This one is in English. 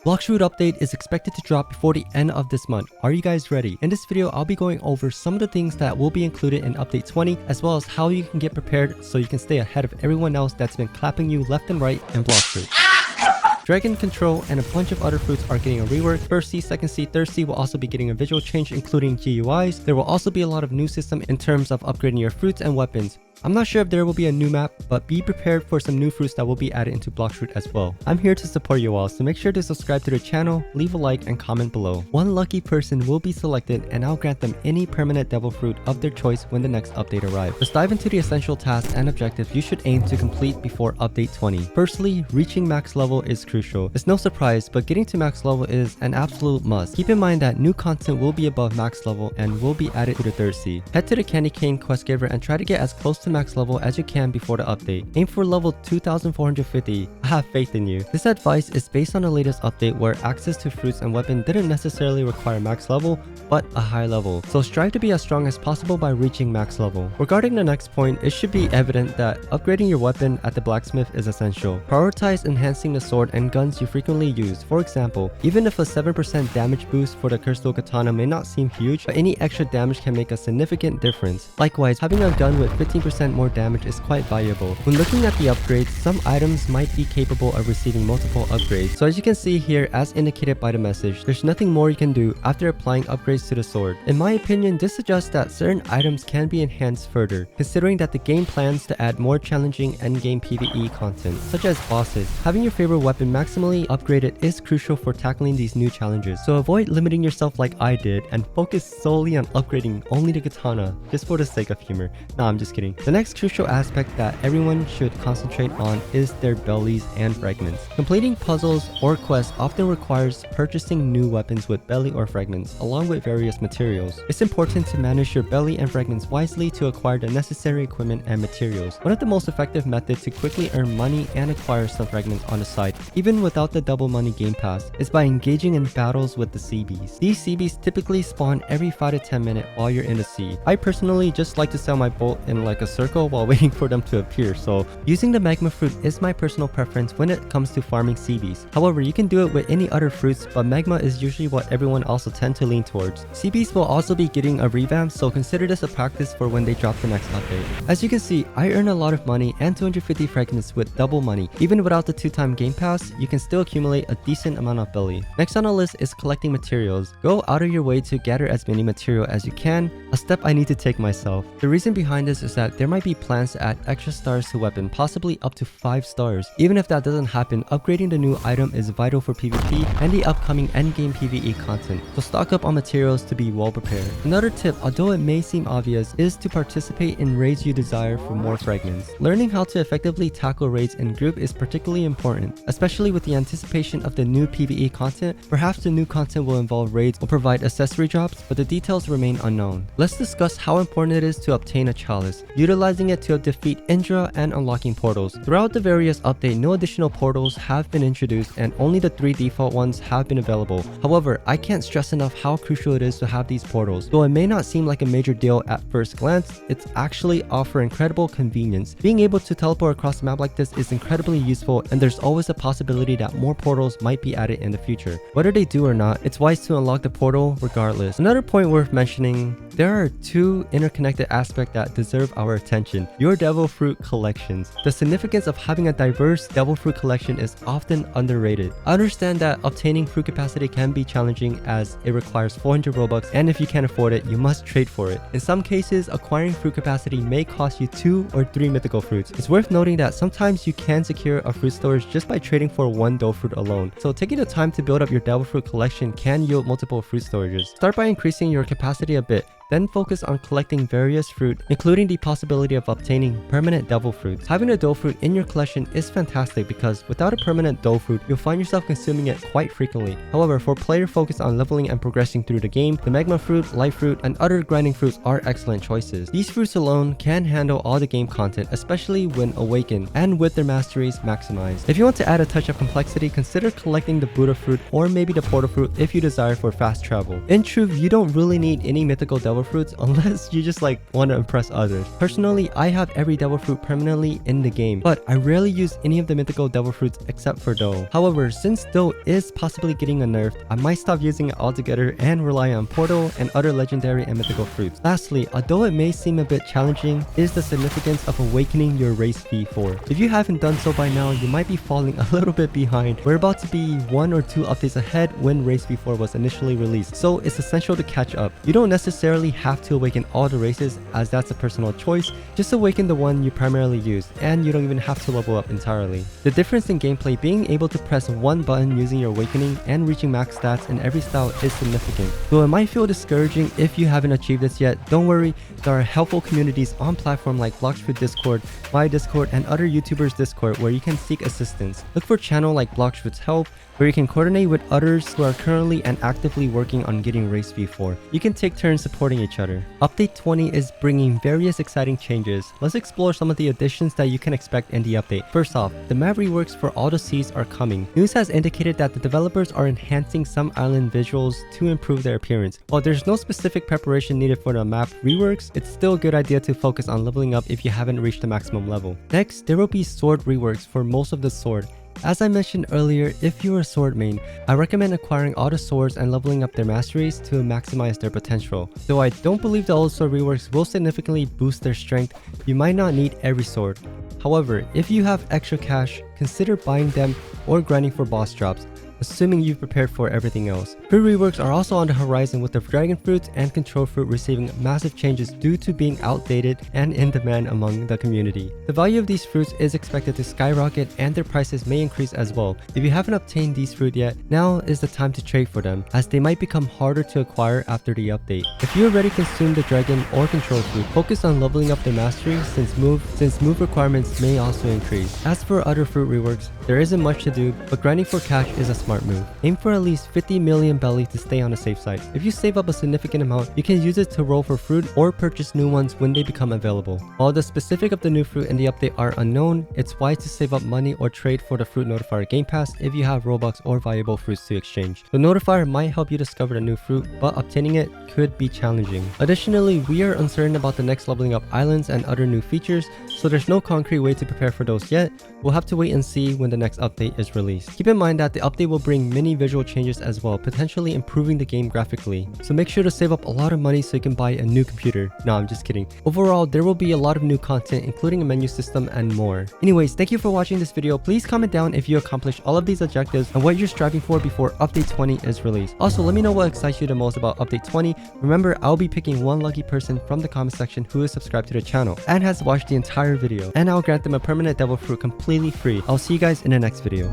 Bloxfruit update is expected to drop before the end of this month. Are you guys ready? In this video, I'll be going over some of the things that will be included in update 20, as well as how you can get prepared so you can stay ahead of everyone else that's been clapping you left and right in Bloxfruit. Dragon Control and a bunch of other fruits are getting a rework. First Sea, Second Sea, Third Sea will also be getting a visual change, including GUIs. There will also be a lot of new system in terms of upgrading your fruits and weapons. I'm not sure if there will be a new map, but be prepared for some new fruits that will be added into Bloxfruit as well. I'm here to support you all, so make sure to subscribe to the channel, leave a like, and comment below. One lucky person will be selected, and I'll grant them any permanent devil fruit of their choice when the next update arrives. Let's dive into the essential tasks and objectives you should aim to complete before update 20. Firstly, reaching max level is crucial. It's no surprise, but getting to max level is an absolute must. Keep in mind that new content will be above max level and will be added to the Third Sea. Head to the Candy Cane quest giver and try to get as close to max level as you can before the update. Aim for level 2450. I have faith in you. This advice is based on the latest update where access to fruits and weapons didn't necessarily require max level, but a high level. So strive to be as strong as possible by reaching max level. Regarding the next point, it should be evident that upgrading your weapon at the blacksmith is essential. Prioritize enhancing the sword and guns you frequently use. For example, even if a 7% damage boost for the crystal katana may not seem huge, but any extra damage can make a significant difference. Likewise, having a gun with 15% more damage is quite valuable. When looking at the upgrades, some items might be capable of receiving multiple upgrades. So as you can see here, as indicated by the message, there's nothing more you can do after applying upgrades to the sword. In my opinion, this suggests that certain items can be enhanced further, considering that the game plans to add more challenging endgame PvE content, such as bosses. Having your favorite weapon maximally upgraded is crucial for tackling these new challenges, so avoid limiting yourself like I did and focus solely on upgrading only the katana, just for the sake of humor. Nah, I'm just kidding. The next crucial aspect that everyone should concentrate on is their bellies and fragments. Completing puzzles or quests often requires purchasing new weapons with belly or fragments, along with various materials. It's important to manage your belly and fragments wisely to acquire the necessary equipment and materials. One of the most effective methods to quickly earn money and acquire some fragments on the side, even without the double money game pass, is by engaging in battles with the sea bees. These sea bees typically spawn every 5 to 10 minutes while you're in the sea. I personally just like to sell my bolt in like a circle while waiting for them to appear, so using the magma fruit is my personal preference when it comes to farming sea bees. However, you can do it with any other fruits, but magma is usually what everyone also tends to lean towards. Sea bees will also be getting a revamp, so consider this a practice for when they drop the next update. As you can see, I earn a lot of money and 250 fragments with double money. Even without the 2-time game pass, you can still accumulate a decent amount of belly. Next on the list is collecting materials. Go out of your way to gather as many material as you can, a step I need to take myself. The reason behind this is that there might be plans to add extra stars to weapon, possibly up to 5 stars. Even if that doesn't happen, upgrading the new item is vital for PvP and the upcoming endgame PvE content, so stock up on materials to be well prepared. Another tip, although it may seem obvious, is to participate in raids you desire for more fragments. Learning how to effectively tackle raids in group is particularly important, especially with the anticipation of the new PvE content. Perhaps the new content will involve raids or provide accessory drops, but the details remain unknown. Let's discuss how important it is to obtain a chalice, utilizing it to defeat Indra and unlocking portals. Throughout the various updates, no additional portals have been introduced and only the 3 default ones have been available. However, I can't stress enough how crucial it is to have these portals. Though it may not seem like a major deal at first glance, it's actually offer incredible convenience. Being able to teleport across the map like this is incredibly useful, and there's always a possibility that more portals might be added in the future. Whether they do or not, it's wise to unlock the portal regardless. Another point worth mentioning, there are 2 interconnected aspects that deserve our attention: your devil fruit collections. The significance of having a diverse devil fruit collection is often underrated. I understand that obtaining fruit capacity can be challenging as it requires 400 Robux, and if you can't afford it, you must trade for it. In some cases, acquiring fruit capacity may cost you 2 or 3 mythical fruits. It's worth noting that sometimes you can secure a fruit storage just by trading for 1 devil fruit alone, so taking the time to build up your devil fruit collection can yield multiple fruit storages. Start by increasing your capacity a bit, then focus on collecting various fruit, including the possibility of obtaining permanent devil fruits. Having a devil fruit in your collection is fantastic because without a permanent devil fruit, you'll find yourself consuming it quite frequently. However, for players focused on leveling and progressing through the game, the magma fruit, light fruit, and other grinding fruits are excellent choices. These fruits alone can handle all the game content, especially when awakened and with their masteries maximized. If you want to add a touch of complexity, consider collecting the Buddha fruit or maybe the portal fruit if you desire for fast travel. In truth, you don't really need any mythical devil devil fruits unless you just like want to impress others. Personally, I have every devil fruit permanently in the game, but I rarely use any of the mythical devil fruits except for Dough. However, since Dough is possibly getting a nerf, I might stop using it altogether and rely on Portal and other legendary and mythical fruits. Lastly, although it may seem a bit challenging, is the significance of awakening your race V4. If you haven't done so by now, you might be falling a little bit behind. We're about to be 1 or 2 updates ahead when race V4 was initially released, so it's essential to catch up. You don't necessarily have to awaken all the races, as that's a personal choice. Just awaken the one you primarily use, and you don't even have to level up entirely. The difference in gameplay, being able to press one button using your awakening and reaching max stats in every style is significant. Though it might feel discouraging if you haven't achieved this yet, don't worry, there are helpful communities on platforms like Bloxfruits Discord, my Discord, and other YouTubers Discord where you can seek assistance. Look for channel like Bloxfruits Help, where you can coordinate with others who are currently and actively working on getting race V4. You can take turns supporting each other. Update 20 is bringing various exciting changes. Let's explore some of the additions that you can expect in the update. First off, the map reworks for all the seas are coming. News has indicated that the developers are enhancing some island visuals to improve their appearance. While there's no specific preparation needed for the map reworks, it's still a good idea to focus on leveling up if you haven't reached the maximum level. Next, there will be sword reworks for most of the sword. As I mentioned earlier, if you're a sword main, I recommend acquiring all the swords and leveling up their masteries to maximize their potential. Though I don't believe the old sword reworks will significantly boost their strength, you might not need every sword. However, if you have extra cash, consider buying them or grinding for boss drops, assuming you've prepared for everything else. Fruit reworks are also on the horizon, with the dragon fruits and control fruit receiving massive changes due to being outdated and in demand among the community. The value of these fruits is expected to skyrocket and their prices may increase as well. If you haven't obtained these fruit yet, now is the time to trade for them, as they might become harder to acquire after the update. If you already consumed the dragon or control fruit, focus on leveling up their mastery since move requirements may also increase. As for other fruit reworks, there isn't much to do, but grinding for cash is a smart move. Aim for at least 50 million belly to stay on the safe side. If you save up a significant amount, you can use it to roll for fruit or purchase new ones when they become available. While the specific of the new fruit in the update are unknown, it's wise to save up money or trade for the fruit notifier game pass if you have Robux or valuable fruits to exchange. The notifier might help you discover the new fruit, but obtaining it could be challenging. Additionally, we are uncertain about the next leveling up islands and other new features, so there's no concrete way to prepare for those yet. We'll have to wait and see when the next update is released. Keep in mind that the update will bring many visual changes as well, potentially improving the game graphically. So make sure to save up a lot of money so you can buy a new computer. No, I'm just kidding. Overall, there will be a lot of new content, including a menu system and more. Anyways, thank you for watching this video. Please comment down if you accomplished all of these objectives and what you're striving for before update 20 is released. Also, let me know what excites you the most about update 20. Remember, I'll be picking one lucky person from the comment section who is subscribed to the channel and has watched the entire video, and I'll grant them a permanent devil fruit completely free. I'll see you guys in the next video.